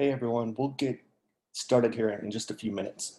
Hey everyone, we'll get started here in just a few minutes.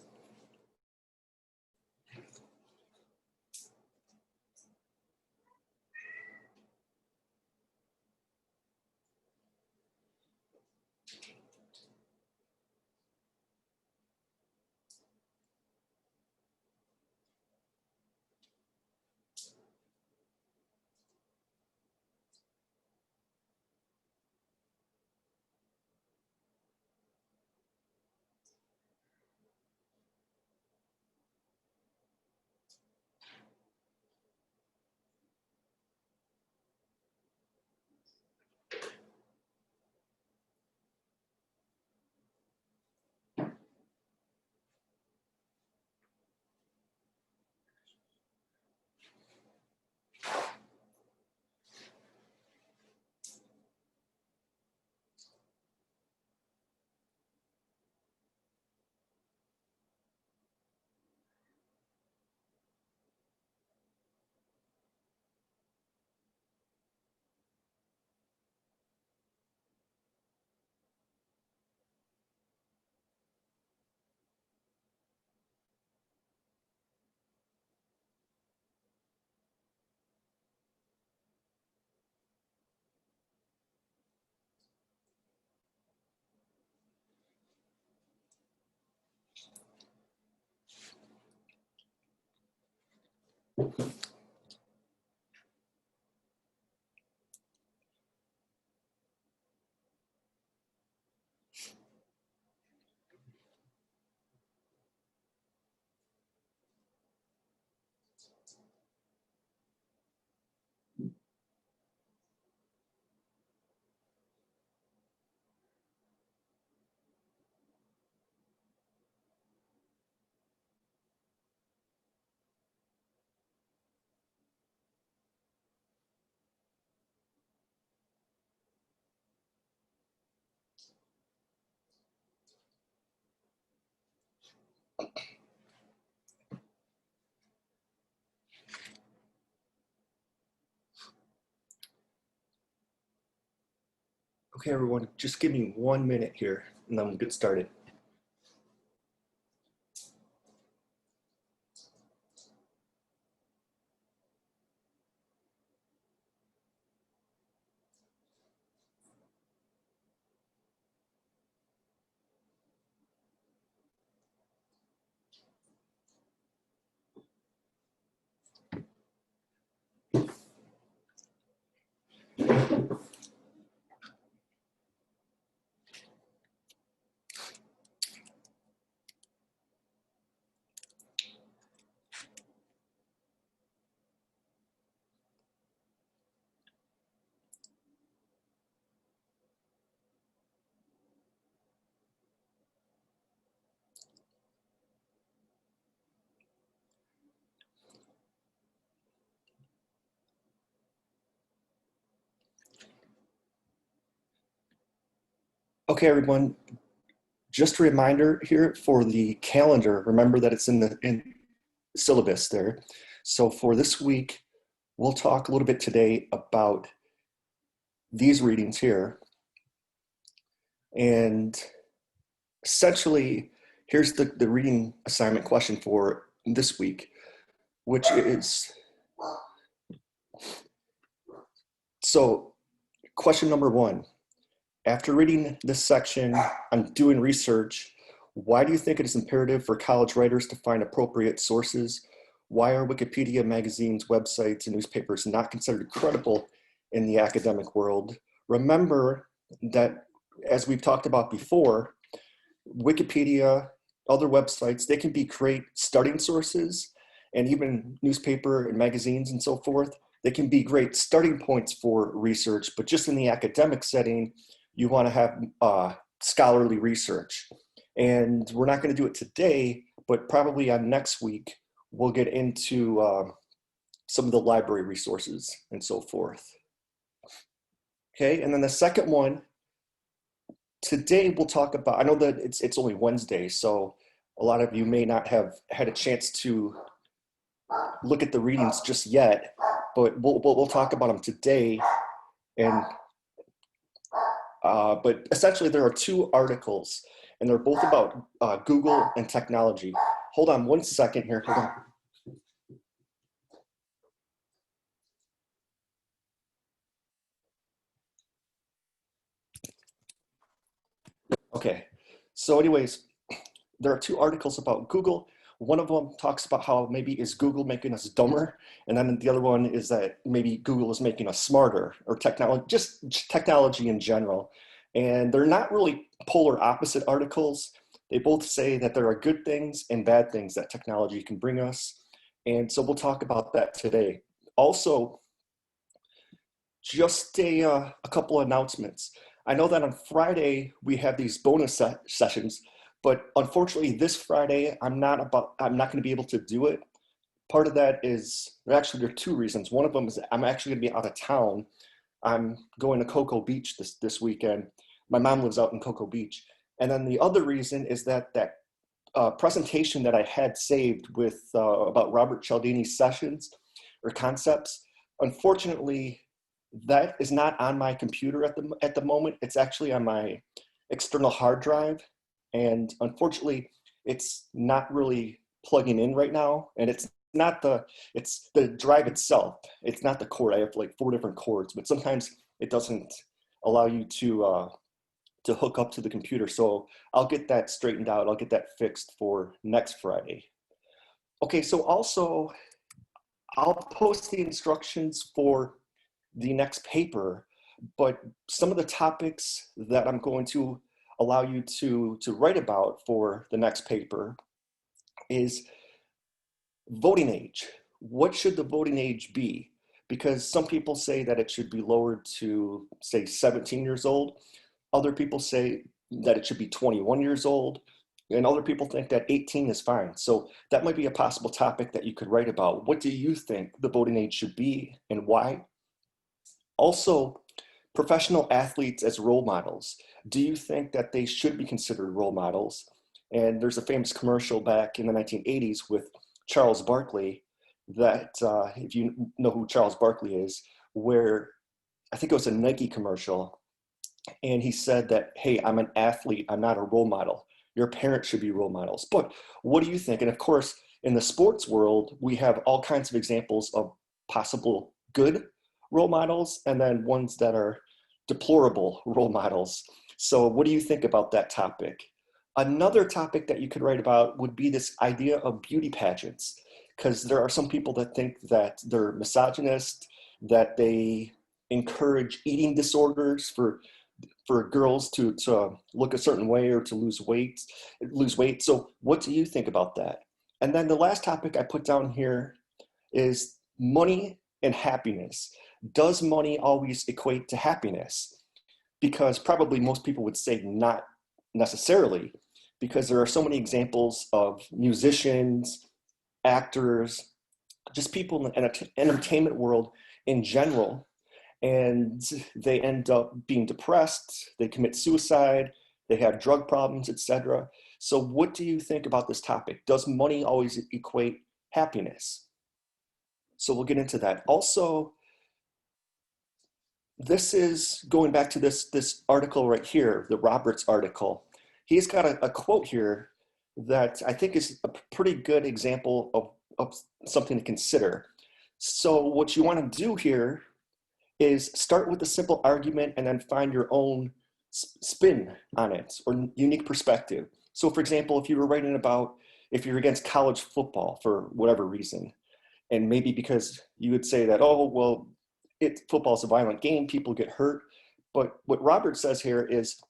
Okay everyone, just give me 1 minute here and then we'll get started. Okay everyone, just a reminder here for the calendar, remember that it's in the syllabus there. So for this week, we'll talk a little bit today about these readings here. And essentially, here's the reading assignment question for this week, which is, so question number 1, after reading this section on doing research, why do you think it is imperative for college writers to find appropriate sources? Why are Wikipedia, magazines, websites, and newspapers not considered credible in the academic world? Remember that, as we've talked about before, Wikipedia, other websites, they can be great starting sources, and even newspaper and magazines and so forth, they can be great starting points for research, but just in the academic setting, you want to have scholarly research. And we're not going to do it today, but probably on next week, we'll get into some of the library resources and so forth. Okay, and then the second one, today we'll talk about, I know that it's only Wednesday, so a lot of you may not have had a chance to look at the readings just yet, but we'll talk about them today. And But essentially there are two articles and they're both about Google and technology. Hold on one second here, hold on. Okay, so anyways, there are two articles about Google. One of them talks about how maybe is Google making us dumber, and then the other one is that maybe Google is making us smarter, or technology, just technology in general. And they're not really polar opposite articles. They both say that there are good things and bad things that technology can bring us. And so we'll talk about that today. Also, just a couple of announcements. I know that on Friday we have these bonus sessions, but unfortunately this Friday I'm not going to be able to do it. Part of that is actually there are two reasons. One of them is I'm actually going to be out of town. I'm going to Cocoa Beach this weekend. My mom lives out in Cocoa Beach, and then the other reason is that presentation that I had saved with about Robert Cialdini's sessions or concepts. Unfortunately, that is not on my computer at the moment. It's actually on my external hard drive, and unfortunately, it's not really plugging in right now. And it's the drive itself. It's not the cord. I have like 4 different cords, but sometimes it doesn't allow you to hook up to the computer. So I'll get that straightened out. I'll get that fixed for next Friday. Okay, so also I'll post the instructions for the next paper, but some of the topics that I'm going to allow you to write about for the next paper is voting age. What should the voting age be? Because some people say that it should be lowered to, say, 17 years old. Other people say that it should be 21 years old. And other people think that 18 is fine. So that might be a possible topic that you could write about. What do you think the voting age should be and why? Also, professional athletes as role models. Do you think that they should be considered role models? And there's a famous commercial back in the 1980s with Charles Barkley that, if you know who Charles Barkley is, where I think it was a Nike commercial, and he said that, hey, I'm an athlete, I'm not a role model. Your parents should be role models. But what do you think? And of course, in the sports world, we have all kinds of examples of possible good role models and then ones that are deplorable role models. So what do you think about that topic? Another topic that you could write about would be this idea of beauty pageants, because there are some people that think that they're misogynist, that they encourage eating disorders for girls to look a certain way or to lose weight. So what do you think about that? And then the last topic I put down here is money and happiness. Does money always equate to happiness? Because probably most people would say not necessarily, because there are so many examples of musicians, actors, just people in the entertainment world in general, and they end up being depressed, they commit suicide, they have drug problems, etc. So what do you think about this topic? Does money always equate happiness? So we'll get into that. Also, this is going back to this article right here, the Roberts article. He's got a quote here that I think is a pretty good example of something to consider. So what you want to do here is start with a simple argument and then find your own spin on it or unique perspective. So for example, if you were writing about if you're against college football for whatever reason, and maybe because you would say that, oh, well, football is a violent game, people get hurt. But what Robert says here is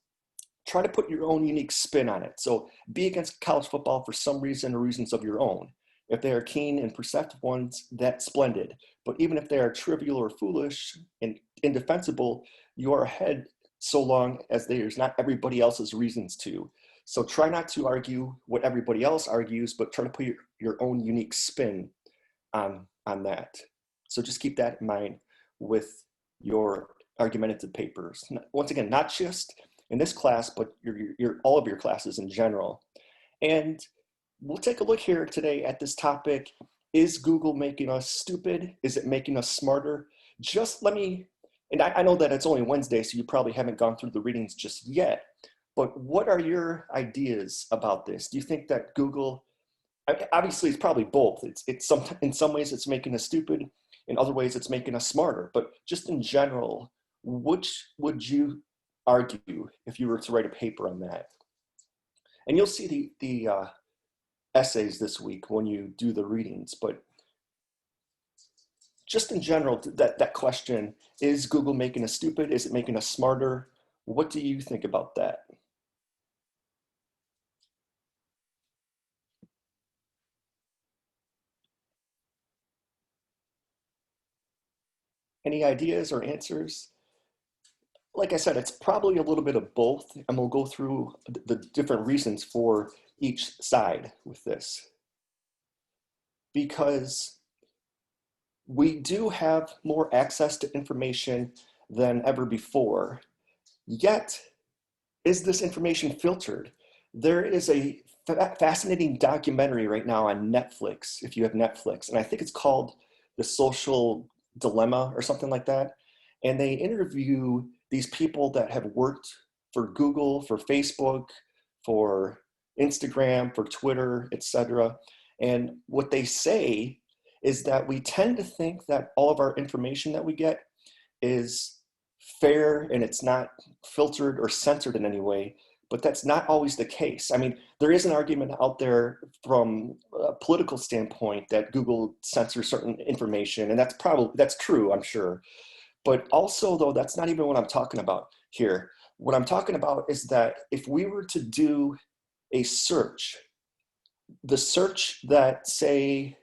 try to put your own unique spin on it. So be against college football for some reason or reasons of your own. If they are keen and perceptive ones, that's splendid. But even if they are trivial or foolish and indefensible, you are ahead so long as there's not everybody else's reasons to. So try not to argue what everybody else argues, but try to put your own unique spin on that. So just keep that in mind with your argumentative papers. Once again, not just in this class, but all of your classes in general. And we'll take a look here today at this topic. Is Google making us stupid? Is it making us smarter? Just let me And I know that it's only Wednesday, so you probably haven't gone through the readings just yet, but what are your ideas about this? Do you think that Google, obviously it's probably both. In some ways it's making us stupid, in other ways it's making us smarter, but just in general, which would you argue if you were to write a paper on that? And you'll see the essays this week when you do the readings, but just in general, that question, is Google making us stupid? Is it making us smarter? What do you think about that? Any ideas or answers? Like I said, it's probably a little bit of both, and we'll go through the different reasons for each side with this. Because we do have more access to information than ever before, yet is this information filtered? There is a fascinating documentary right now on Netflix, if you have Netflix, and I think it's called The Social Dilemma or something like that. And they interview these people that have worked for Google, for Facebook, for Instagram, for Twitter, etc. And what they say is that we tend to think that all of our information that we get is fair and it's not filtered or censored in any way, but that's not always the case. I mean, there is an argument out there from a political standpoint that Google censors certain information, and that's true, I'm sure. But also, though, that's not even what I'm talking about here. What I'm talking about is that if we were to do a search, the search that, say,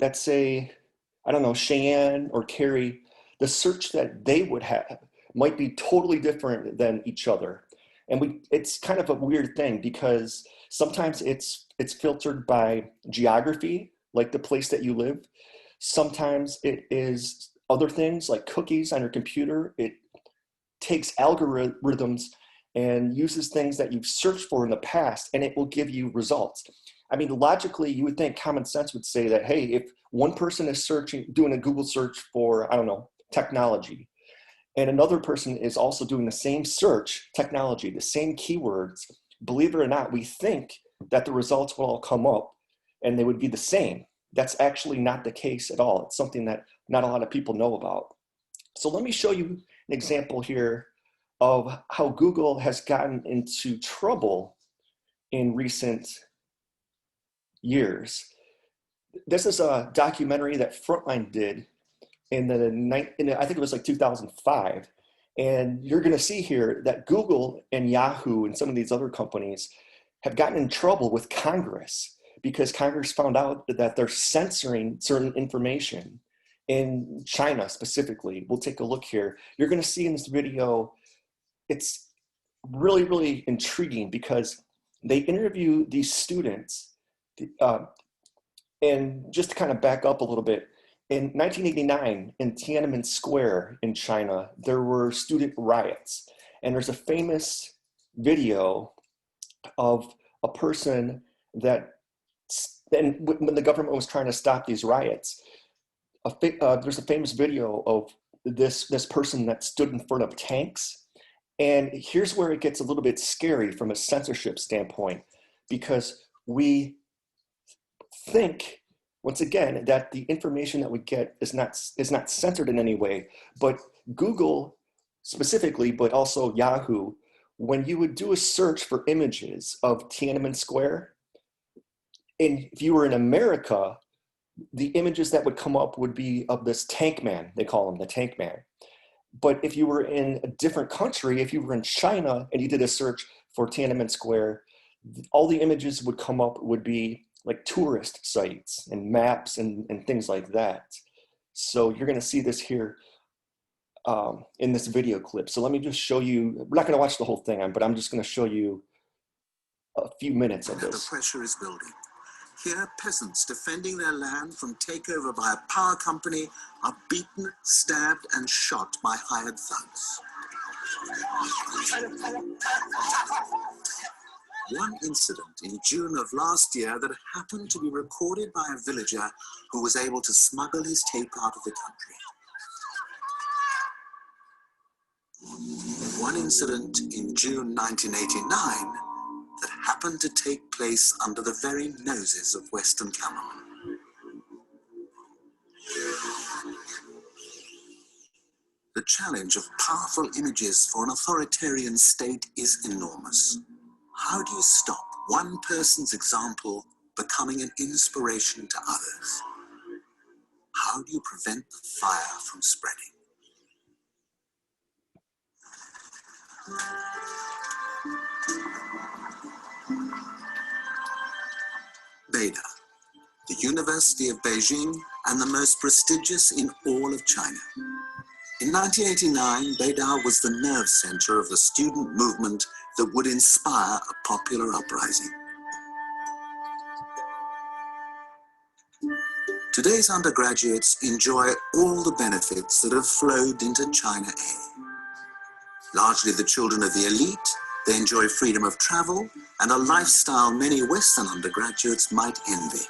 I don't know, Cheyenne or Carrie, the search that they would have might be totally different than each other. And it's kind of a weird thing because sometimes it's filtered by geography, like the place that you live. Sometimes it is other things like cookies on your computer. It takes algorithms and uses things that you've searched for in the past, and it will give you results. I mean, logically, you would think common sense would say that, hey, if one person is doing a Google search for, I don't know, technology, and another person is also doing the same search, technology, the same keywords, believe it or not, we think that the results will all come up and they would be the same. That's actually not the case at all. It's something that not a lot of people know about. So let me show you an example here of how Google has gotten into trouble in recent years. This is a documentary that Frontline did in I think it was like 2005. And you're going to see here that Google and Yahoo and some of these other companies have gotten in trouble with Congress because Congress found out that they're censoring certain information in China specifically. We'll take a look here. You're going to see in this video, it's really, really intriguing because they interview these students. And just to kind of back up a little bit, in 1989, in Tiananmen Square in China, there were student riots. And there's a famous video of a person and when the government was trying to stop these riots, there's a famous video of this person that stood in front of tanks. And here's where it gets a little bit scary from a censorship standpoint, because we think, once again, that the information that we get is not censored in any way. But Google specifically, but also Yahoo, when you would do a search for images of Tiananmen Square, and if you were in America, the images that would come up would be of this tank man. They call him the tank man. But if you were in a different country, if you were in China and you did a search for Tiananmen Square, all the images would come up would be like tourist sites and maps and things like that. So you're going to see this here in this video clip. So let me just show you, we're not going to watch the whole thing, but I'm just going to show you a few minutes of this. The pressure is building. Here, peasants defending their land from takeover by a power company are beaten, stabbed, and shot by hired thugs. one incident in June of last year that happened to be recorded by a villager who was able to smuggle his tape out of the country. One incident in June 1989 that happened to take place under the very noses of Western Cameroon. The challenge of powerful images for an authoritarian state is enormous. How do you stop one person's example becoming an inspiration to others? How do you prevent the fire from spreading? Beida, the University of Beijing and the most prestigious in all of China. In 1989, Beida was the nerve center of the student movement that would inspire a popular uprising. Today's undergraduates enjoy all the benefits that have flowed into China A. Largely the children of the elite, they enjoy freedom of travel and a lifestyle many Western undergraduates might envy.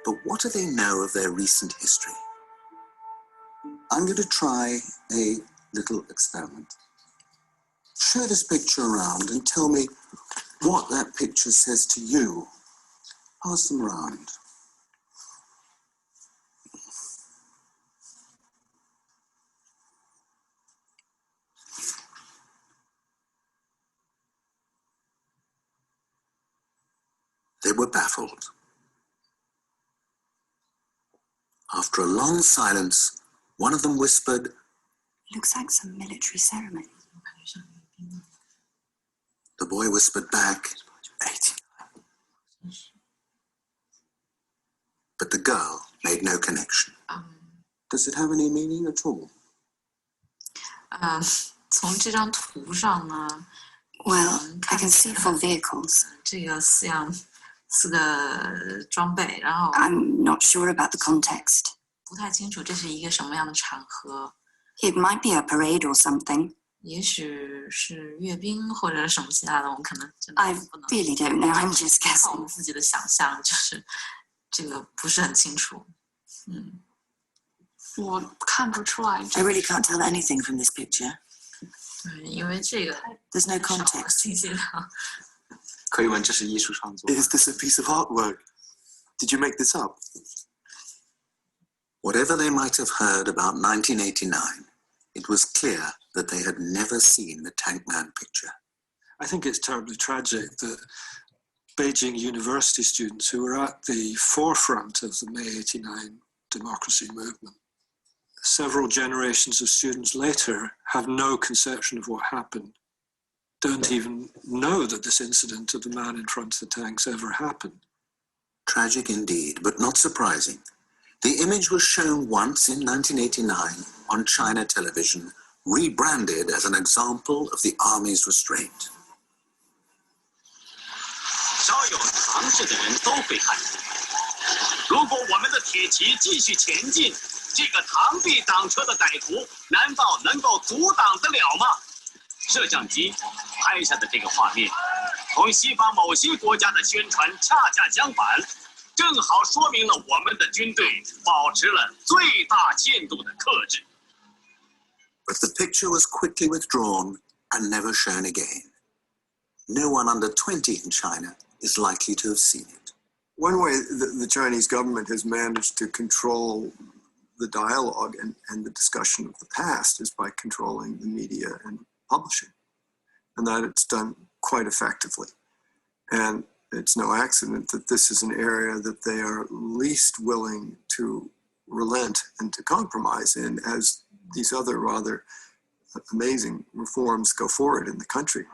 But what do they know of their recent history? I'm going to try a little experiment. Show this picture around and tell me what that picture says to you. Pass them around. They were baffled. After a long silence, one of them whispered, "Looks like some military ceremony." The boy whispered back, 89. But the girl made no connection. Does it have any meaning at all? 从这张图上呢， Well, I can see 4 vehicles. 这个4个装备，然后 I'm not sure about the context. 不太清楚这是一个什么样的场合， It might be a parade or something. 也许是阅兵或者什么其他的，我们可能真的 I 不能 really don't know. I'm just 靠我们 guessing. 自己的想象，就是这个不是很清楚。我看不出来。 I really can't tell anything from this picture. 对，因为这个 There's no 少了 context. 信息量。可以问这是艺术创作吗？ Is this a piece of artwork? Did you make this up? Whatever they might have heard about 1989, it was clear that they had never seen the Tank Man picture. I think it's terribly tragic that Beijing University students who were at the forefront of the May 89 democracy movement, several generations of students later have no conception of what happened, don't even know that this incident of the man in front of the tanks ever happened. Tragic indeed, but not surprising. The image was shown once in 1989 on China television, rebranded as an example of the army's restraint. 稍有常识的人都会看出，如果我们的铁骑继续前进，这个螳臂挡车的歹徒难道能够阻挡得了吗？摄像机拍下的这个画面，同西方某些国家的宣传恰恰相反，正好说明了我们的军队保持了最大限度的克制。 But the picture was quickly withdrawn and never shown again. No one under 20 in China is likely to have seen it. One way the Chinese government has managed to control the dialogue and the discussion of the past is by controlling the media and publishing. And that it's done quite effectively. And it's no accident that this is an area that they are least willing to relent and to compromise in as these other rather amazing reforms go forward in the country.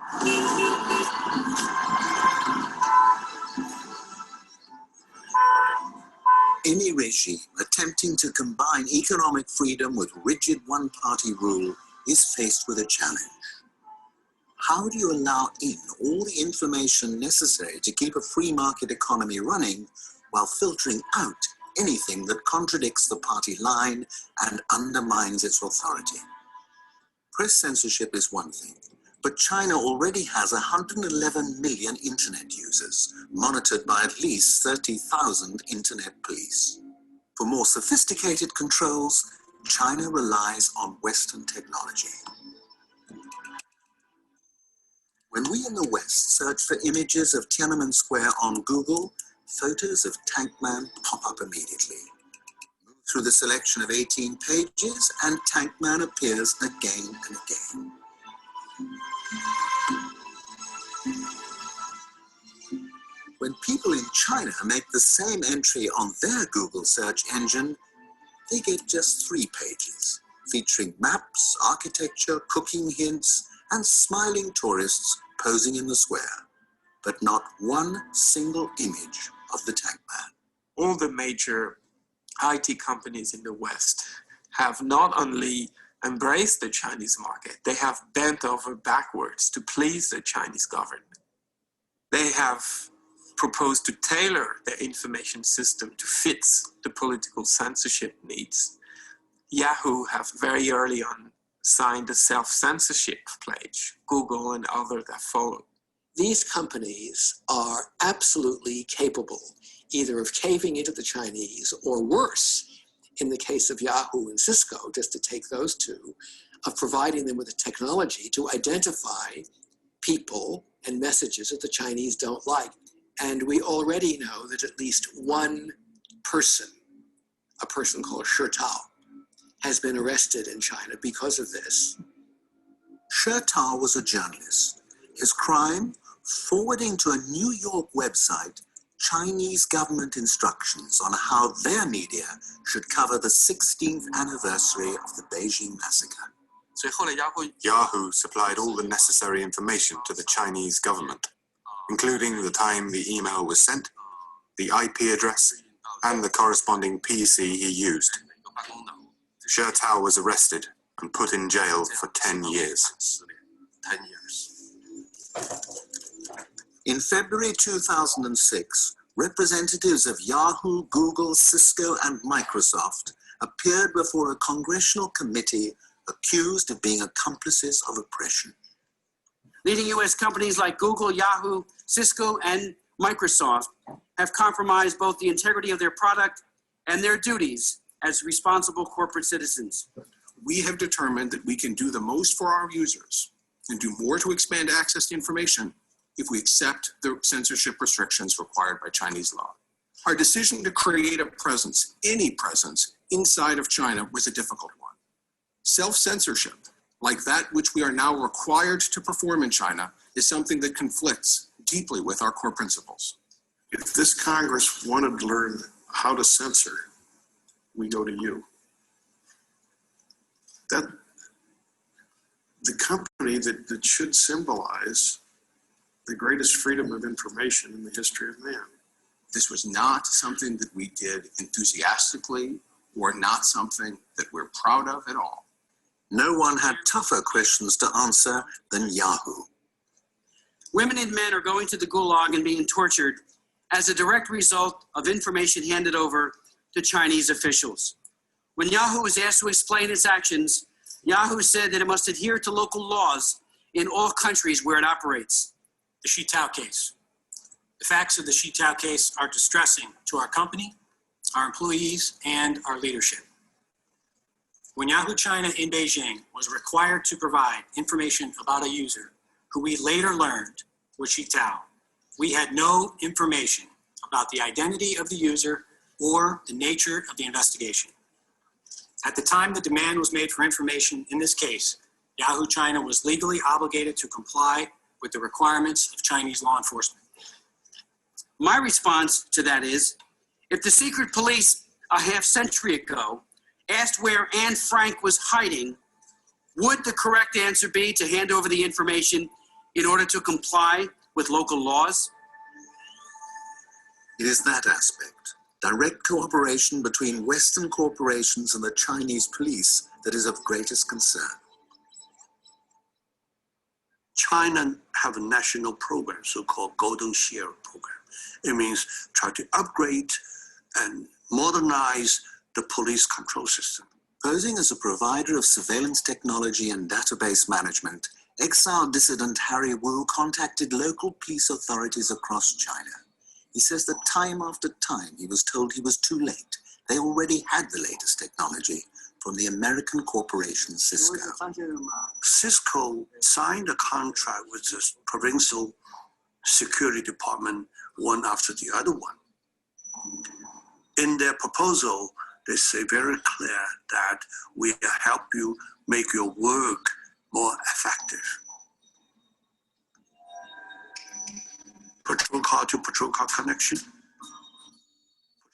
Any regime attempting to combine economic freedom with rigid one-party rule is faced with a challenge. How do you allow in all the information necessary to keep a free market economy running while filtering out anything that contradicts the party line and undermines its authority? Press censorship is one thing, But China already has 111 million internet users, monitored by at least 30,000 internet police. For more sophisticated controls, China relies on Western technology. When we in the West search for images of Tiananmen Square on Google, photos of Tank Man pop up immediately. Move through the selection of 18 pages and Tank Man appears again and again. When people in China make the same entry on their Google search engine, they get just 3 pages, featuring maps, architecture, cooking hints, and smiling tourists posing in the square, but not one single image of the Tank Man. All the major IT companies in the West have not only embraced the Chinese market, they have bent over backwards to please the Chinese government. They have proposed to tailor their information system to fit the political censorship needs. Yahoo have very early on signed a self-censorship pledge, Google and others that followed. These companies are absolutely capable either of caving into the Chinese or worse, in the case of Yahoo and Cisco, just to take those two, of providing them with the technology to identify people and messages that the Chinese don't like. And we already know that at least one person, a person called Shi Tao, has been arrested in China because of this. Shi Tao was a journalist. His crime? Forwarding to a New York website Chinese government instructions on how their media should cover the 16th anniversary of the Beijing massacre. Yahoo supplied all the necessary information to the Chinese government, including the time the email was sent, the IP address, and the corresponding PC he used. Shi Tao was arrested and put in jail for 10 years. In February 2006, representatives of Yahoo, Google, Cisco, and Microsoft appeared before a congressional committee accused of being accomplices of oppression. Leading U.S. companies like Google, Yahoo, Cisco, and Microsoft have compromised both the integrity of their product and their duties as responsible corporate citizens. We have determined that we can do the most for our users and do more to expand access to information if we accept the censorship restrictions required by Chinese law. Our decision to create a presence, any presence, inside of China was a difficult one. Self-censorship, like that which we are now required to perform in China, is something that conflicts deeply with our core principles. If this Congress wanted to learn how to censor, we go to you. That the company that should symbolize the greatest freedom of information in the history of man. This was not something that we did enthusiastically or not something that we're proud of at all. No one had tougher questions to answer than Yahoo. Women and men are going to the Gulag and being tortured as a direct result of information handed over to Chinese officials. When Yahoo was asked to explain its actions, Yahoo said that it must adhere to local laws in all countries where it operates. The Shi Tao case. The facts of the Shi Tao case are distressing to our company, our employees, and our leadership. When Yahoo China in Beijing was required to provide information about a user who we later learned was Shi Tao, we had no information about the identity of the user or the nature of the investigation. At the time the demand was made for information in this case, Yahoo China was legally obligated to comply with the requirements of Chinese law enforcement. My response to that is, if the secret police a half century ago asked where Anne Frank was hiding, would the correct answer be to hand over the information in order to comply with local laws? It is that aspect, direct cooperation between Western corporations and the Chinese police, that is of greatest concern. China have a national program, so-called Golden Share program. It means try to upgrade and modernize the police control system. Posing as a provider of surveillance technology and database management, Exiled dissident Harry Wu contacted local police authorities across China. He says that time after time he was told he was too late. They already had the latest technology from the American corporation Cisco. Cisco signed a contract with the provincial security department one after the other one. In their proposal, they say very clear that we help you make your work more effective. Patrol car to patrol car connection,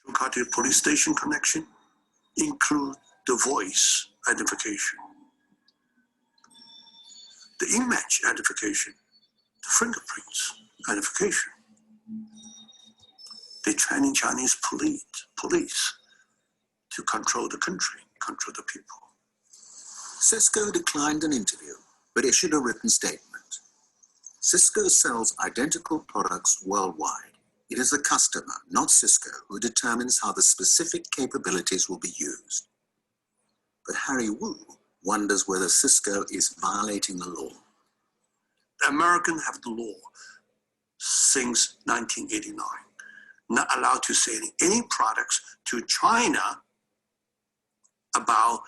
patrol car to police station connection, include the voice identification, the image identification, the fingerprints identification. They training Chinese police to control the country, control the people. Cisco declined an interview, but issued a written statement. Cisco sells identical products worldwide. It is the customer, not Cisco, who determines how the specific capabilities will be used. But Harry Wu wonders whether Cisco is violating the law. The Americans have the law since 1989, not allowed to sell any products to China about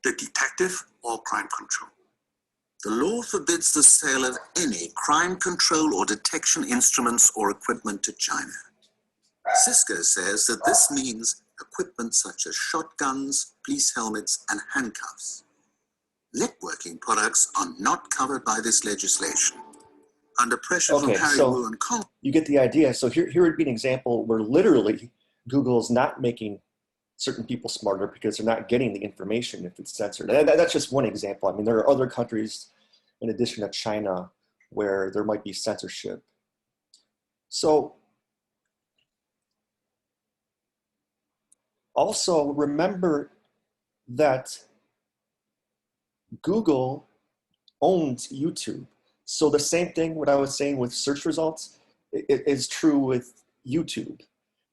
the detective or crime control. The law forbids the sale of any crime control or detection instruments or equipment to China. Cisco says that this means equipment such as shotguns, police helmets, and handcuffs. Networking products are not covered by this legislation. Under pressure from Harry Wu and Congress. You get the idea. So here would be an example where literally Google is not making certain people smarter because they're not getting the information if it's censored. And that's just one example. I mean, there are other countries in addition to China where there might be censorship. So also remember that Google owns YouTube. So the same thing, what I was saying with search results, is true with YouTube.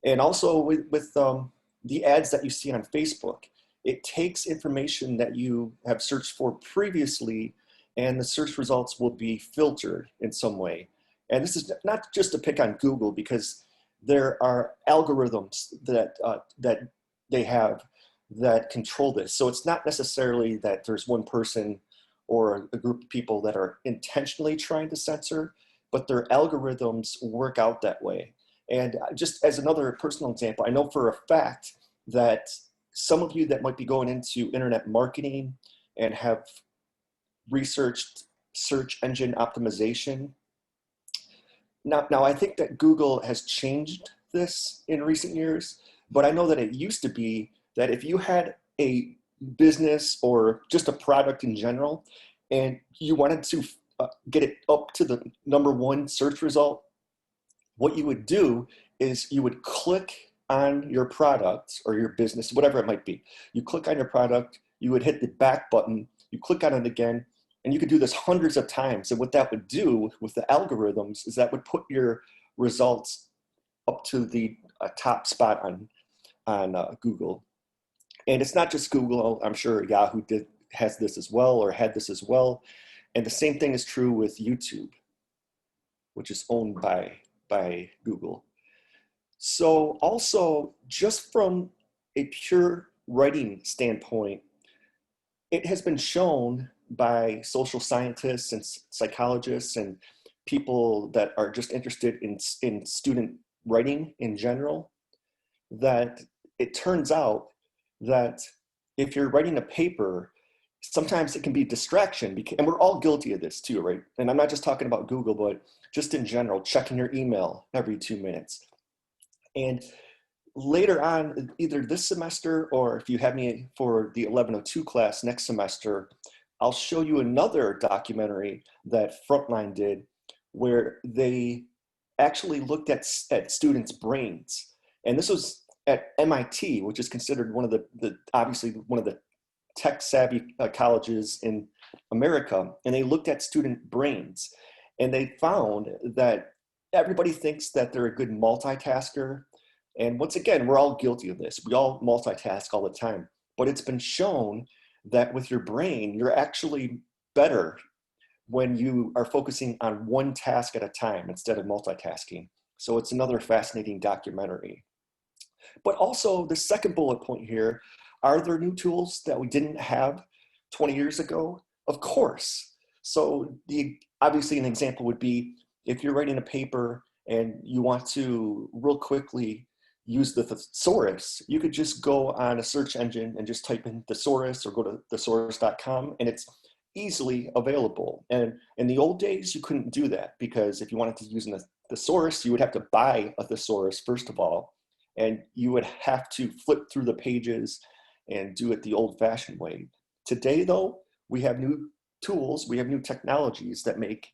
And also with the ads that you see on Facebook. It takes information that you have searched for previously, and the search results will be filtered in some way. And this is not just to pick on Google, because there are algorithms that they have that control this. So it's not necessarily that there's one person or a group of people that are intentionally trying to censor, but their algorithms work out that way. And just as another personal example, I know for a fact that some of you that might be going into internet marketing and have researched search engine optimization. Now I think that Google has changed this in recent years, but I know that it used to be that if you had a business or just a product in general, and you wanted to get it up to the #1 search result, what you would do is you would click on your product or your business, whatever it might be. You click on your product, you would hit the back button, you click on it again, and you could do this hundreds of times. And what that would do with the algorithms is that would put your results up to the top spot on Google. And it's not just Google, I'm sure Yahoo has this as well, or had this as well. And the same thing is true with YouTube, which is owned by Google. So also, just from a pure writing standpoint, it has been shown by social scientists and psychologists and people that are just interested in student writing in general, that it turns out that if you're writing a paper, sometimes it can be distraction, and we're all guilty of this too, right? And I'm not just talking about Google, but just in general, checking your email every 2 minutes. And later on, either this semester, or if you have me for the 1102 class next semester, I'll show you another documentary that Frontline did, where they actually looked at students' brains. And this was at MIT, which is considered one of the obviously one of the tech-savvy colleges in America. And they looked at student brains, and they found that everybody thinks that they're a good multitasker. And once again, we're all guilty of this. We all multitask all the time. But it's been shown that with your brain, you're actually better when you are focusing on one task at a time instead of multitasking. So it's another fascinating documentary. But also the second bullet point here, are there new tools that we didn't have 20 years ago? Of course. So obviously an example would be if you're writing a paper and you want to real quickly use the thesaurus, you could just go on a search engine and just type in thesaurus or go to thesaurus.com, and it's easily available. And in the old days, you couldn't do that, because if you wanted to use a thesaurus, you would have to buy a thesaurus first of all, and you would have to flip through the pages and do it the old-fashioned way. Today, though, we have new tools, we have new technologies that make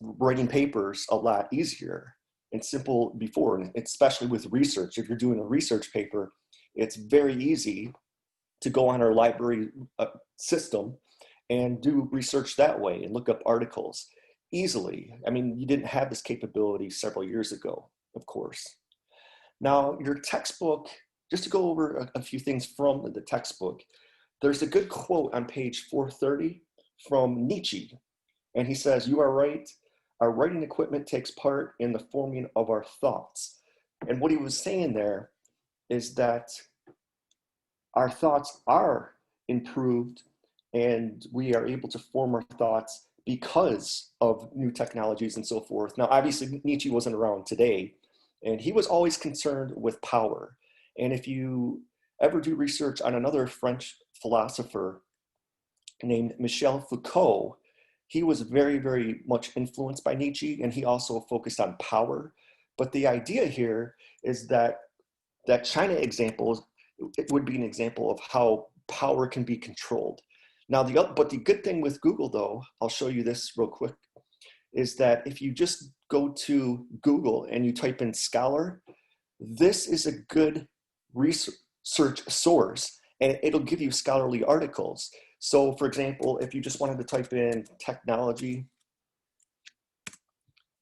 writing papers a lot easier and simple before, and especially with research. If you're doing a research paper, it's very easy to go on our library system and do research that way and look up articles easily. I mean, you didn't have this capability several years ago, of course. Now, your textbook, just to go over a few things from the textbook, there's a good quote on page 430 from Nietzsche, and he says, "You are right. Our writing equipment takes part in the forming of our thoughts." And what he was saying there is that our thoughts are improved and we are able to form our thoughts because of new technologies and so forth. Now, obviously, Nietzsche wasn't around today, and he was always concerned with power. And if you ever do research on another French philosopher named Michel Foucault, he was very, very much influenced by Nietzsche, and he also focused on power. But the idea here is that that China example, it would be an example of how power can be controlled. Now, but the good thing with Google, though, I'll show you this real quick, is that if you just go to Google and you type in scholar, this is a good research source, and it'll give you scholarly articles. So for example, if you just wanted to type in technology,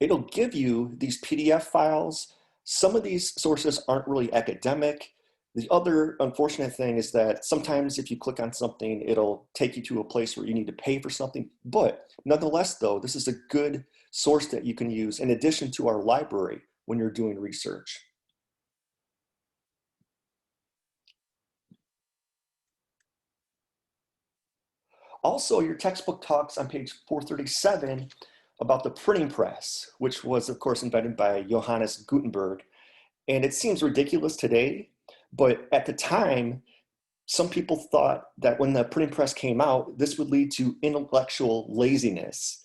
it'll give you these PDF files. Some of these sources aren't really academic. The other unfortunate thing is that sometimes if you click on something, it'll take you to a place where you need to pay for something. But nonetheless, though, this is a good source that you can use in addition to our library when you're doing research. Also, your textbook talks on page 437 about the printing press, which was, of course, invented by Johannes Gutenberg. And it seems ridiculous today, but at the time, some people thought that when the printing press came out, this would lead to intellectual laziness.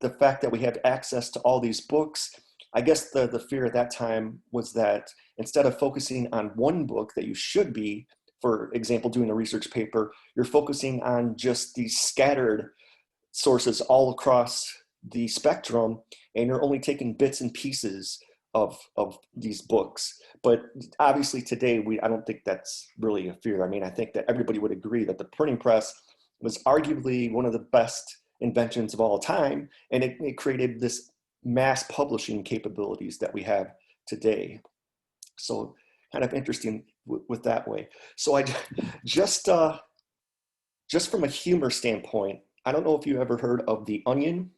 The fact that we have access to all these books, I guess the fear at that time was that instead of focusing on one book that you should be, for example, doing a research paper, you're focusing on just these scattered sources all across the spectrum, and you're only taking bits and pieces of these books. But obviously today, I don't think that's really a fear. I mean, I think that everybody would agree that the printing press was arguably one of the best inventions of all time, and it created this mass publishing capabilities that we have today. So kind of interesting with that way. So I just from a humor standpoint, I don't know if you ever heard of The Onion,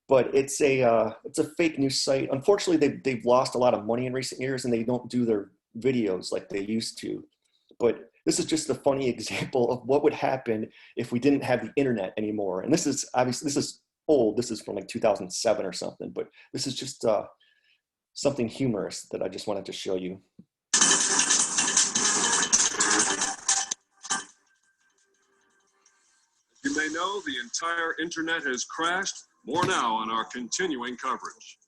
but it's a fake news site. Unfortunately, they've lost a lot of money in recent years, and they don't do their videos like they used to. But this is just a funny example of what would happen if we didn't have the internet anymore. And this is obviously, this is old. This is from like 2007 or something, but this is just something humorous that I just wanted to show you. You may know the entire internet has crashed. More now on our continuing coverage.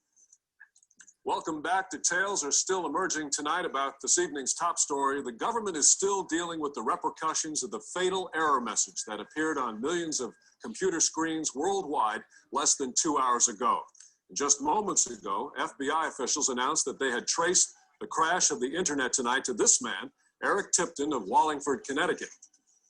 Welcome back. Details are still emerging tonight about this evening's top story. The government is still dealing with the repercussions of the fatal error message that appeared on millions of computer screens worldwide less than 2 hours ago. Just moments ago, FBI officials announced that they had traced the crash of the internet tonight to this man, Eric Tipton of Wallingford, Connecticut.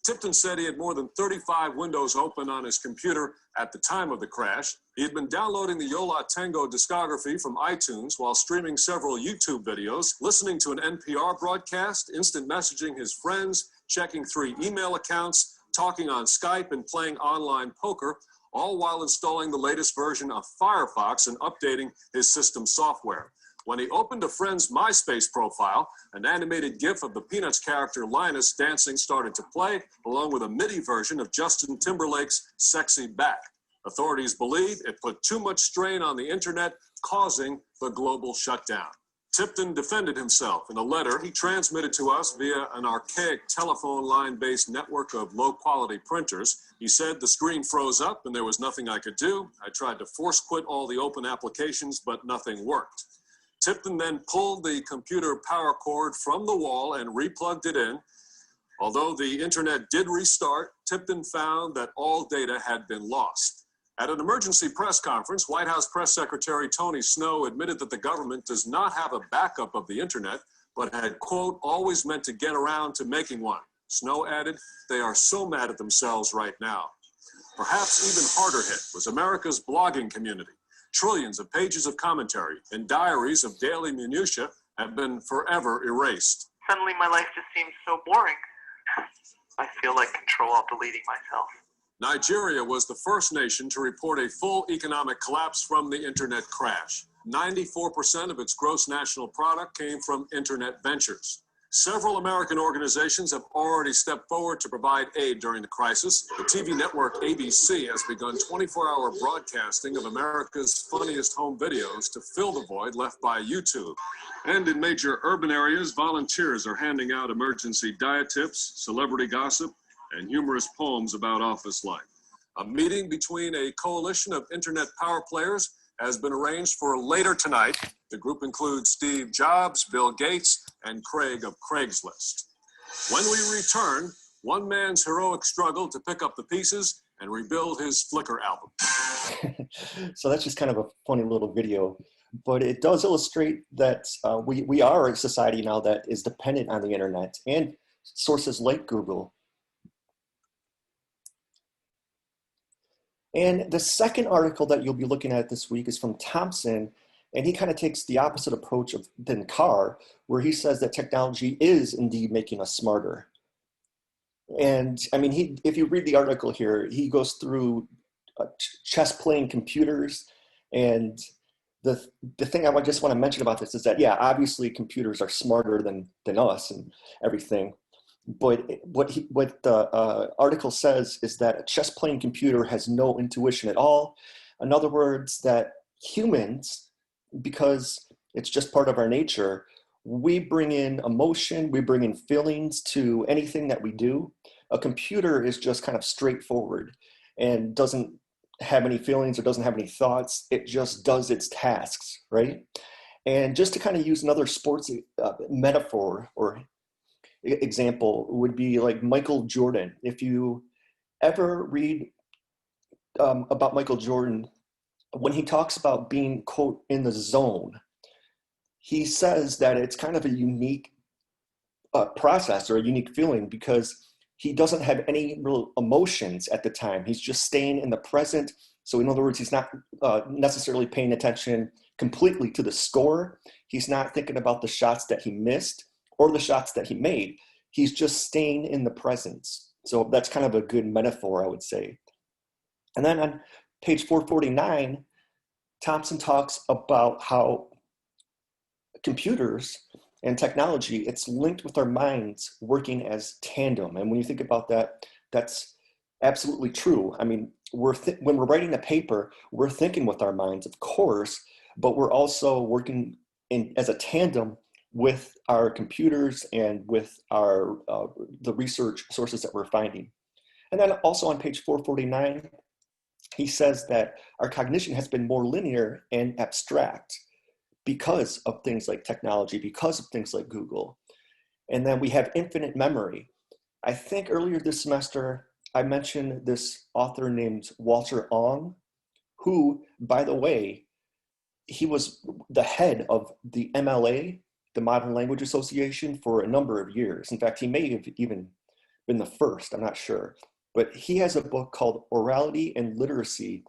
Tipton said he had more than 35 windows open on his computer at the time of the crash. He had been downloading the Yo La Tengo discography from iTunes while streaming several YouTube videos, listening to an NPR broadcast, instant messaging his friends, checking 3 email accounts, talking on Skype, and playing online poker, all while installing the latest version of Firefox and updating his system software. When he opened a friend's MySpace profile, an animated GIF of the Peanuts character Linus dancing started to play, along with a MIDI version of Justin Timberlake's Sexy Back. Authorities believe it put too much strain on the internet, causing the global shutdown. Tipton defended himself in a letter he transmitted to us via an archaic telephone line-based network of low-quality printers. He said the screen froze up and there was nothing I could do. I tried to force quit all the open applications, but nothing worked. Tipton then pulled the computer power cord from the wall and replugged it in. Although the internet did restart, Tipton found that all data had been lost. At an emergency press conference, White House Press Secretary Tony Snow admitted that the government does not have a backup of the internet, but had, quote, always meant to get around to making one. Snow added, they are so mad at themselves right now. Perhaps even harder hit was America's blogging community. Trillions of pages of commentary and diaries of daily minutiae have been forever erased. Suddenly my life just seems so boring. I feel like Control-Alt-Deleting myself. Nigeria was the first nation to report a full economic collapse from the internet crash. 94% of its gross national product came from internet ventures. Several American organizations have already stepped forward to provide aid during the crisis. The TV network ABC has begun 24-hour broadcasting of America's funniest home videos to fill the void left by YouTube. And in major urban areas, volunteers are handing out emergency diet tips, celebrity gossip, and humorous poems about office life. A meeting between a coalition of internet power players has been arranged for later tonight. The group includes Steve Jobs, Bill Gates, and Craig of Craigslist. When we return, one man's heroic struggle to pick up the pieces and rebuild his Flickr album. So that's just kind of a funny little video, but it does illustrate that we are a society now that is dependent on the internet and sources like Google. And the second article that you'll be looking at this week is from Thompson, and he kind of takes the opposite approach than Carr, where he says that technology is indeed making us smarter. And I mean, if you read the article here, he goes through chess playing computers, and the thing I just want to mention about this is that, yeah, obviously computers are smarter than us and everything. But what the article says is that a chess playing computer has no intuition at all. In other words, that humans, because it's just part of our nature, we bring in emotion, we bring in feelings to anything that we do. A computer is just kind of straightforward and doesn't have any feelings or doesn't have any thoughts. It just does its tasks, right? And just to kind of use another sports metaphor or example would be like Michael Jordan. If you ever read about Michael Jordan, when he talks about being, quote, in the zone, he says that it's kind of a unique process or a unique feeling because he doesn't have any real emotions at the time. He's just staying in the present. So in other words, he's not necessarily paying attention completely to the score. He's not thinking about the shots that he missed or the shots that he made. He's just staying in the presence. So that's kind of a good metaphor, I would say. And then on page 449, Thompson talks about how computers and technology, it's linked with our minds working as tandem. And when you think about that, that's absolutely true. I mean, when we're writing a paper, we're thinking with our minds, of course, but we're also working as a tandem with our computers and with our the research sources that we're finding. And then also on page 449, he says that our cognition has been more linear and abstract because of things like technology, because of things like Google. And then we have infinite memory. I think earlier this semester, I mentioned this author named Walter Ong, who, by the way, he was the head of the MLA, the Modern Language Association, for a number of years. In fact, he may have even been the first, I'm not sure. But he has a book called Orality and Literacy,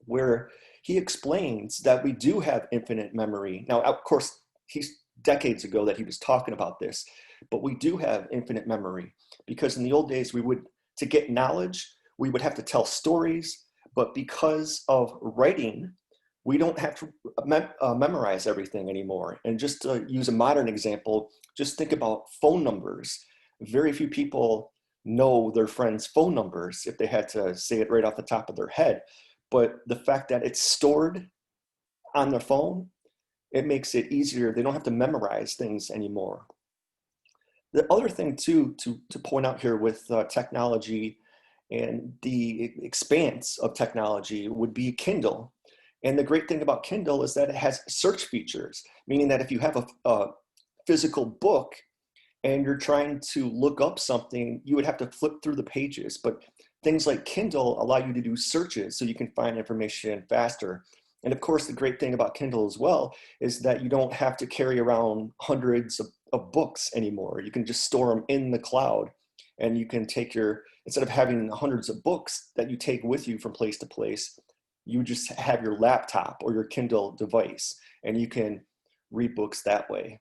where he explains that we do have infinite memory. Now, of course, he's decades ago that he was talking about this, but we do have infinite memory because in the old days, to get knowledge, we would have to tell stories, But because of writing, we don't have to memorize everything anymore. And just to use a modern example, just think about phone numbers. Very few people know their friends' phone numbers if they had to say it right off the top of their head. But the fact that it's stored on their phone, it makes it easier. They don't have to memorize things anymore. The other thing too, to point out here with technology and the expanse of technology would be Kindle. And the great thing about Kindle is that it has search features, meaning that if you have a physical book and you're trying to look up something, you would have to flip through the pages. But things like Kindle allow you to do searches so you can find information faster. And of course, the great thing about Kindle as well is that you don't have to carry around hundreds of books anymore. You can just store them in the cloud, and you can take instead of having hundreds of books that you take with you from place to place, you just have your laptop or your Kindle device, and you can read books that way.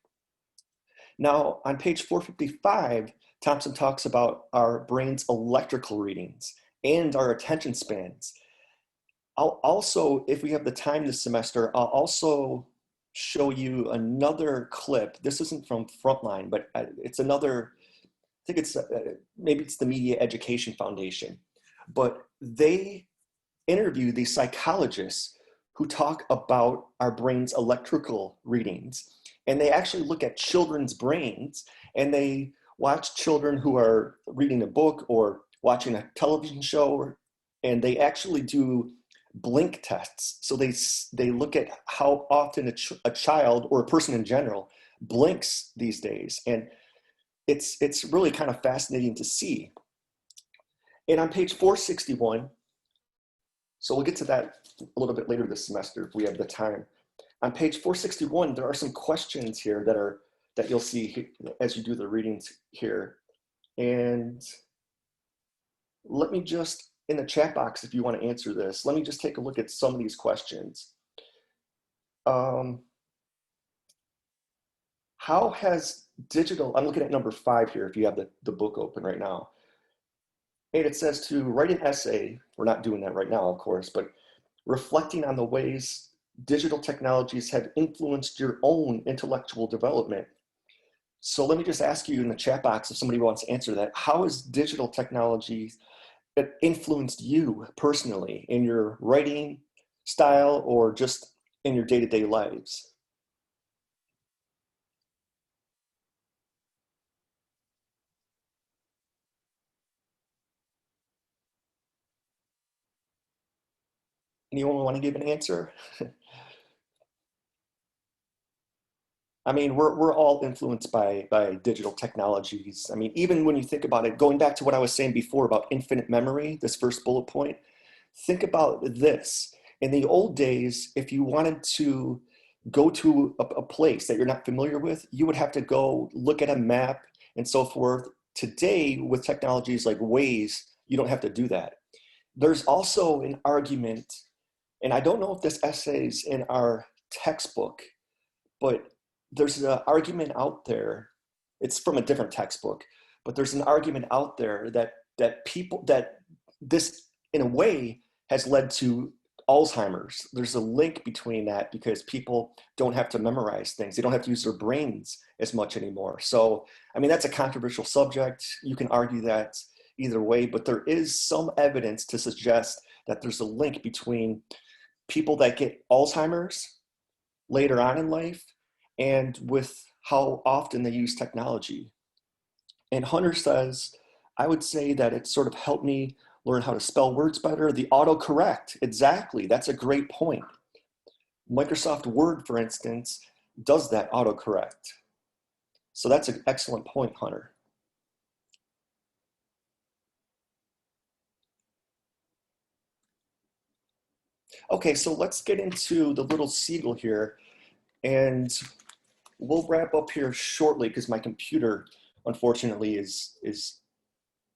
Now, on page 455, Thompson talks about our brain's electrical readings and our attention spans. I'll also, if we have the time this semester, I'll also show you another clip. This isn't from Frontline, but it's another, I think it's, maybe it's the Media Education Foundation, but they interview these psychologists who talk about our brain's electrical readings. And they actually look at children's brains, and they watch children who are reading a book or watching a television show, and they actually do blink tests. So they look at how often a child or a person in general blinks these days. And it's really kind of fascinating to see. And on page 461, so we'll get to that a little bit later this semester if we have the time. On page 461, there are some questions here that you'll see as you do the readings here. And let me just, in the chat box, if you want to answer this, let me just take a look at some of these questions. How has digital, I'm looking at number 5 here if you have the book open right now. And it says to write an essay, we're not doing that right now, of course, but reflecting on the ways digital technologies have influenced your own intellectual development. So let me just ask you in the chat box if somebody wants to answer that. How has digital technology influenced you personally in your writing style or just in your day-to-day lives? Anyone want to give an answer? I mean, we're all influenced by digital technologies. I mean, even when you think about it, going back to what I was saying before about infinite memory, this first bullet point, think about this. In the old days, if you wanted to go to a place that you're not familiar with, you would have to go look at a map and so forth. Today, with technologies like Waze, you don't have to do that. There's also an argument, and I don't know if this essay's in our textbook, but there's an argument out there, it's from a different textbook, but there's an argument out there that this, in a way, has led to Alzheimer's. There's a link between that because people don't have to memorize things. They don't have to use their brains as much anymore. So, I mean, that's a controversial subject. You can argue that either way, but there is some evidence to suggest that there's a link between people that get Alzheimer's later on in life and with how often they use technology. And Hunter says, I would say that it sort of helped me learn how to spell words better. The autocorrect, exactly, that's a great point. Microsoft Word, for instance, does that autocorrect. So that's an excellent point, Hunter. Okay, so let's get into the little seagull here, and we'll wrap up here shortly because my computer, unfortunately,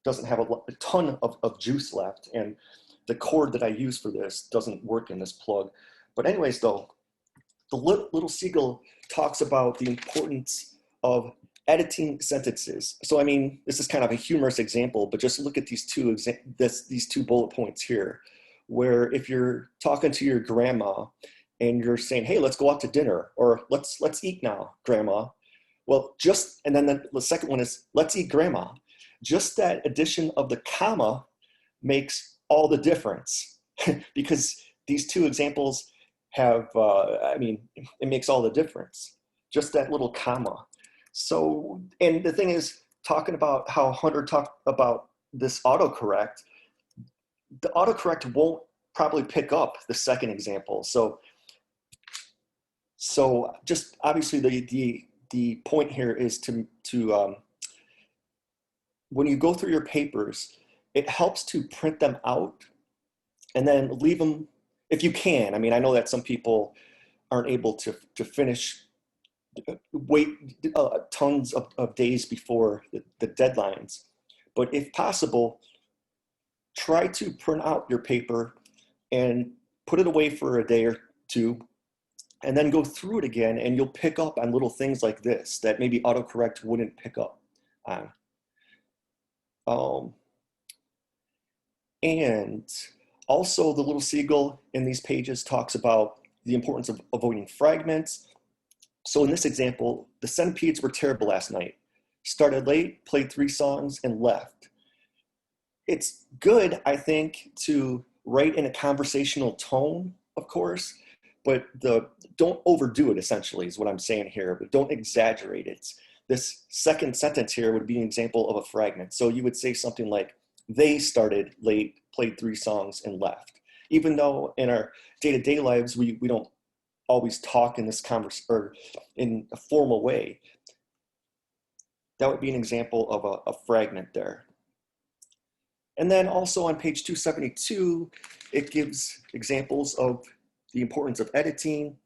doesn't have a ton of juice left, and the cord that I use for this doesn't work in this plug. But anyways, though, the little seagull talks about the importance of editing sentences. So, I mean, this is kind of a humorous example, but just look at these two bullet points here. where if you're talking to your grandma and you're saying, hey, let's go out to dinner, or let's eat now, grandma. Well, and then the second one is, let's eat, grandma. Just that addition of the comma makes all the difference because these two examples have, it makes all the difference. Just that little comma. So, and the thing is, talking about how Hunter talked about this autocorrect, the autocorrect won't probably pick up the second example. So just obviously the point here is to when you go through your papers, it helps to print them out and then leave them if you can. I mean, I know that some people aren't able to finish, wait tons of days before the deadlines. But if possible, try to print out your paper and put it away for a day or two, and then go through it again, and you'll pick up on little things like this that maybe autocorrect wouldn't pick up on. And also the little seagull in these pages talks about the importance of avoiding fragments. So in this example, the Centipedes were terrible last night. Started late, played 3 songs, and left. It's good, I think, to write in a conversational tone, of course, but don't overdo it, essentially, is what I'm saying here, but don't exaggerate it. This second sentence here would be an example of a fragment. So you would say something like, they started late, played 3 songs, and left. Even though in our day-to-day lives, we don't always talk in this or in a formal way. That would be an example of a fragment there. And then also on page 272, it gives examples of the importance of editing.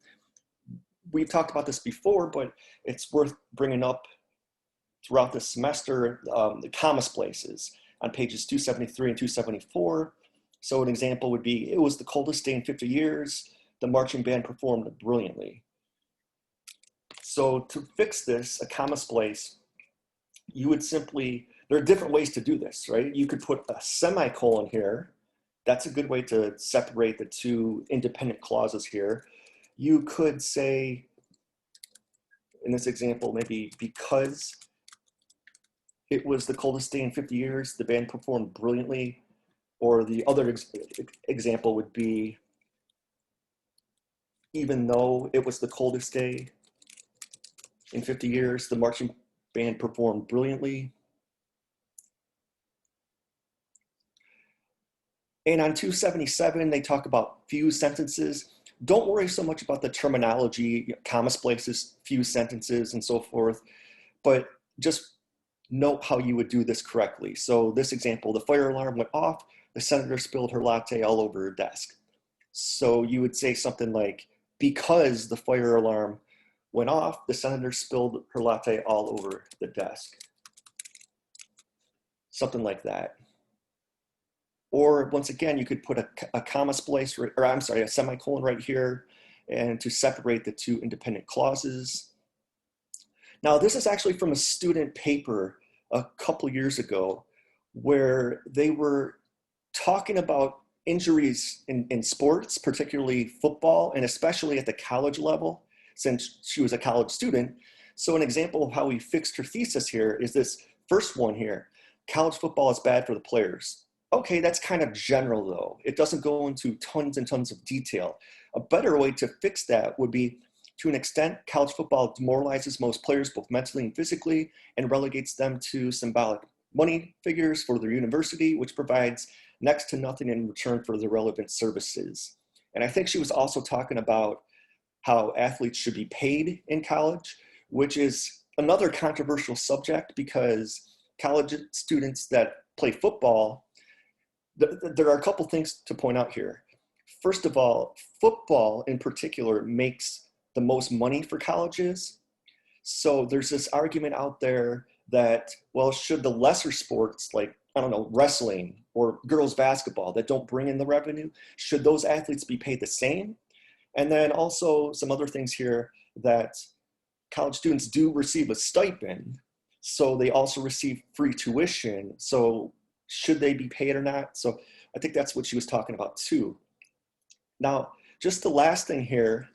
We've talked about this before, but it's worth bringing up throughout the semester, the comma splices on pages 273 and 274. So an example would be, it was the coldest day in 50 years. The marching band performed brilliantly. So to fix this, a comma splice, you would simply, there are different ways to do this, right? You could put a semicolon here. That's a good way to separate the two independent clauses here. You could say, in this example, maybe because it was the coldest day in 50 years, the band performed brilliantly. Or the other example would be, even though it was the coldest day in 50 years, the marching band performed brilliantly. And on 277, they talk about fused sentences. Don't worry so much about the terminology, comma splices, fused sentences, and so forth, but just note how you would do this correctly. So this example, the fire alarm went off, the senator spilled her latte all over her desk. So you would say something like, because the fire alarm went off, the senator spilled her latte all over the desk. Something like that. Or once again, you could put a comma splice, or I'm sorry, a semicolon right here, and to separate the two independent clauses. Now, this is actually from a student paper a couple years ago, where they were talking about injuries in sports, particularly football, and especially at the college level, since she was a college student. So an example of how we fixed her thesis here is this first one here. College football is bad for the players. Okay, that's kind of general though. It doesn't go into tons and tons of detail. A better way to fix that would be, to an extent, college football demoralizes most players both mentally and physically and relegates them to symbolic money figures for their university, which provides next to nothing in return for the relevant services. And I think she was also talking about how athletes should be paid in college, which is another controversial subject because college students that play football, there are a couple things to point out here. First of all, football in particular makes the most money for colleges. So there's this argument out there that, well, should the lesser sports like, I don't know, wrestling or girls basketball that don't bring in the revenue, should those athletes be paid the same? And then also some other things here, that college students do receive a stipend, so they also receive free tuition. So should they be paid or not? So I think that's what she was talking about too. Now, just the last thing here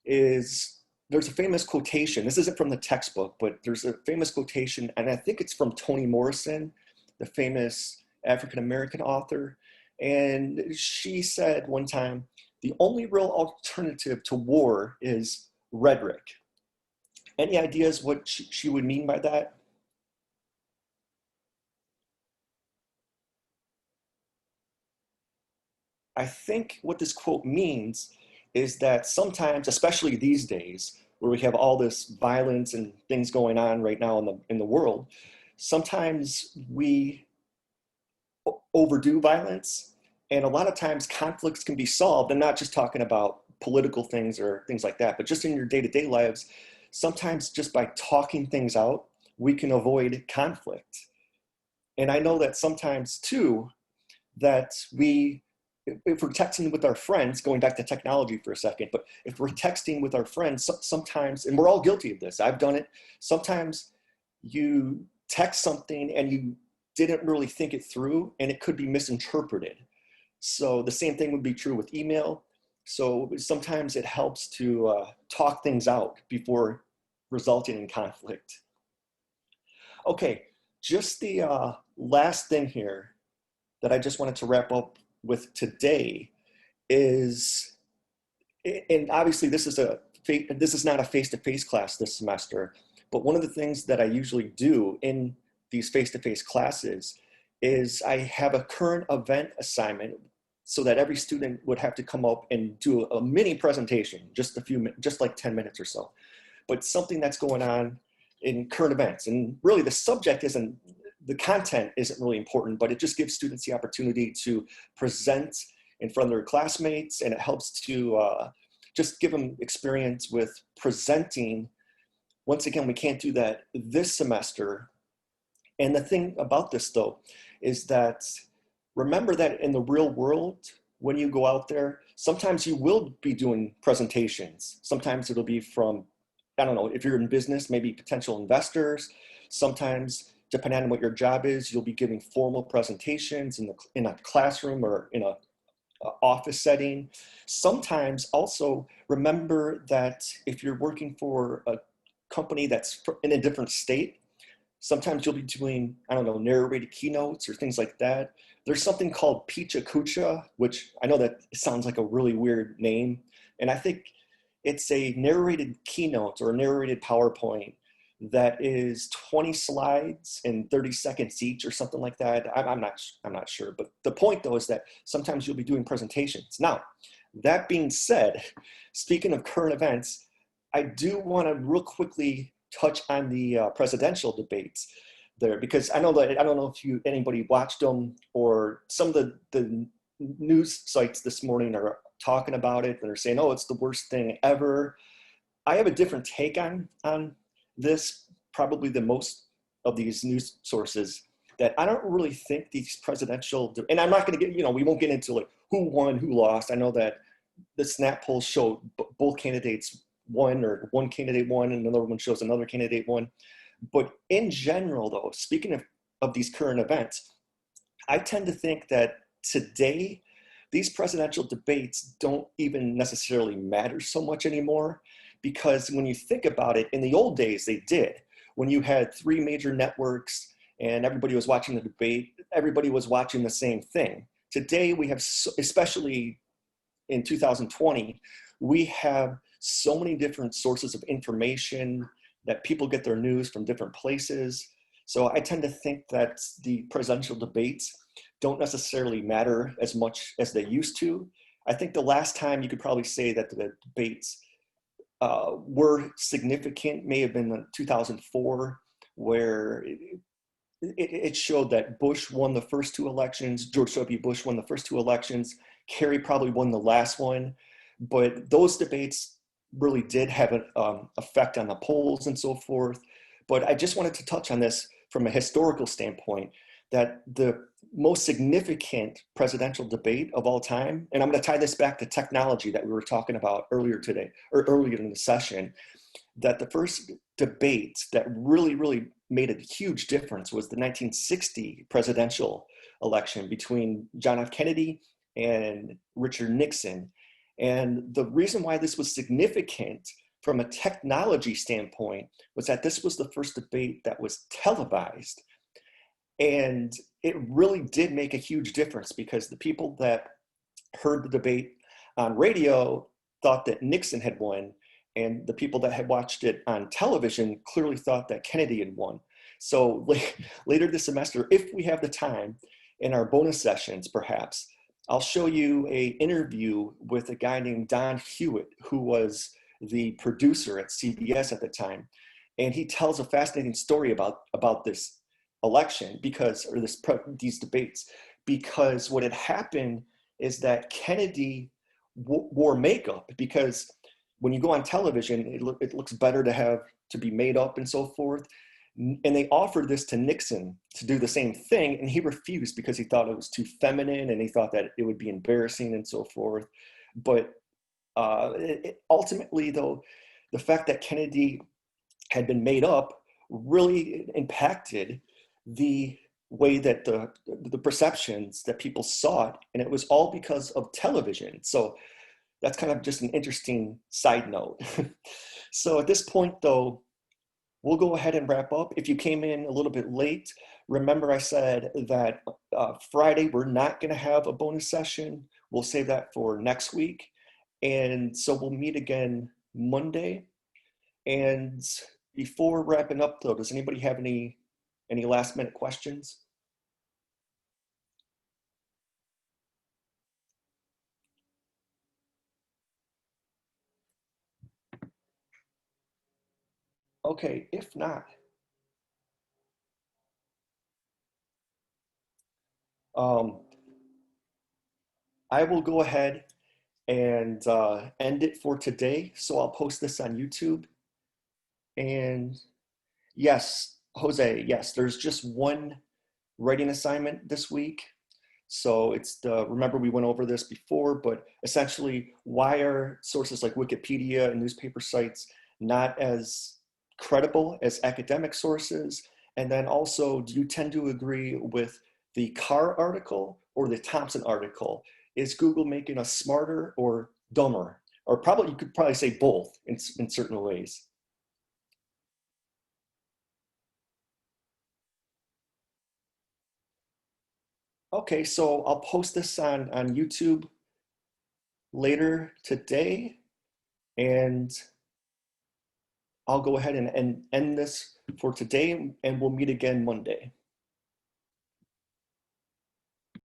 is there's a famous quotation. This isn't from the textbook, but there's a famous quotation, and I think it's from Toni Morrison, the famous African-American author. And she said one time, the only real alternative to war is rhetoric. Any ideas what she would mean by that? I think what this quote means is that sometimes, especially these days, where we have all this violence and things going on right now in the world, sometimes we overdo violence, and a lot of times conflicts can be solved. I'm not just talking about political things or things like that, but just in your day-to-day lives, sometimes just by talking things out, we can avoid conflict. And I know that sometimes too, that if we're texting with our friends, going back to technology for a second, but if we're texting with our friends, sometimes, and we're all guilty of this, I've done it, sometimes you text something and you didn't really think it through and it could be misinterpreted. So the same thing would be true with email. So sometimes it helps to talk things out before resulting in conflict. Okay, just the last thing here that I just wanted to wrap up with today is, and obviously this is not a face-to-face class this semester, but one of the things that I usually do in these face-to-face classes is I have a current event assignment so that every student would have to come up and do a mini presentation, just like 10 minutes or so, but something that's going on in current events. And really the subject isn't, the content isn't really important, but it just gives students the opportunity to present in front of their classmates, and it helps to just give them experience with presenting. Once again, we can't do that this semester. And the thing about this though, is that remember that in the real world, when you go out there, sometimes you will be doing presentations. Sometimes it'll be from, I don't know, if you're in business, maybe potential investors. Sometimes, depending on what your job is, you'll be giving formal presentations in a classroom or in a office setting. Sometimes also remember that if you're working for a company that's in a different state, sometimes you'll be doing, I don't know, narrated keynotes or things like that. There's something called Picha Kucha, which I know that sounds like a really weird name. And I think it's a narrated keynote or a narrated PowerPoint that is 20 slides in 30 seconds each or something like that. I'm not sure. But the point though is that sometimes you'll be doing presentations. Now, that being said, speaking of current events, I do want to real quickly touch on the presidential debates there, because I know that, I don't know if anybody watched them, or some of the news sites this morning are talking about it and they're saying, oh, it's the worst thing ever. I have a different take on this, probably than most of these news sources, that I don't really think these presidential, and I'm not going to get, we won't get into like who won, who lost. I know that the snap polls show both candidates won, or one candidate won and another one shows another candidate won. But in general though, speaking of these current events, I tend to think that today, these presidential debates don't even necessarily matter so much anymore, because when you think about it, in the old days they did. When you had 3 major networks and everybody was watching the debate, everybody was watching the same thing. Today we have, especially in 2020, we have so many different sources of information that people get their news from different places. So I tend to think that the presidential debates don't necessarily matter as much as they used to. I think the last time you could probably say that the debates were significant may have been in 2004, where it showed that Bush won the first 2 elections, George W. Bush won the first 2 elections, Kerry probably won the last one, but those debates really did have an effect on the polls and so forth. But I just wanted to touch on this from a historical standpoint, that the most significant presidential debate of all time, and I'm going to tie this back to technology that we were talking about earlier today, or earlier in the session, that the first debate that really made a huge difference was the 1960 presidential election between John F. Kennedy and Richard Nixon. And the reason why this was significant from a technology standpoint was that this was the first debate that was televised. And it really did make a huge difference because the people that heard the debate on radio thought that Nixon had won, and the people that had watched it on television clearly thought that Kennedy had won. So later this semester, if we have the time in our bonus sessions, perhaps, I'll show you an interview with a guy named Don Hewitt, who was the producer at CBS at the time. And he tells a fascinating story about this election these debates, because what had happened is that Kennedy wore makeup, because when you go on television, it looks better to be made up and so forth. And they offered this to Nixon to do the same thing, and he refused because he thought it was too feminine and he thought that it would be embarrassing and so forth. But ultimately, though, the fact that Kennedy had been made up really impacted the way that the perceptions that people saw it, and it was all because of television. So that's kind of just an interesting side note. So at this point, though, we'll go ahead and wrap up. If you came in a little bit late, remember I said that Friday we're not going to have a bonus session. We'll save that for next week. And so we'll meet again Monday. And before wrapping up, though, does anybody have any last minute questions? Okay, if not, I will go ahead and end it for today. So I'll post this on YouTube. And yes, Jose, yes, there's just one writing assignment this week. So it's remember we went over this before, but essentially, why are sources like Wikipedia and newspaper sites not as credible as academic sources? And then also, do you tend to agree with the Carr article or the Thompson article? Is Google making us smarter or dumber? Or probably, you could probably say both in certain ways. Okay, so I'll post this on YouTube later today, and I'll go ahead and end this for today, and we'll meet again Monday.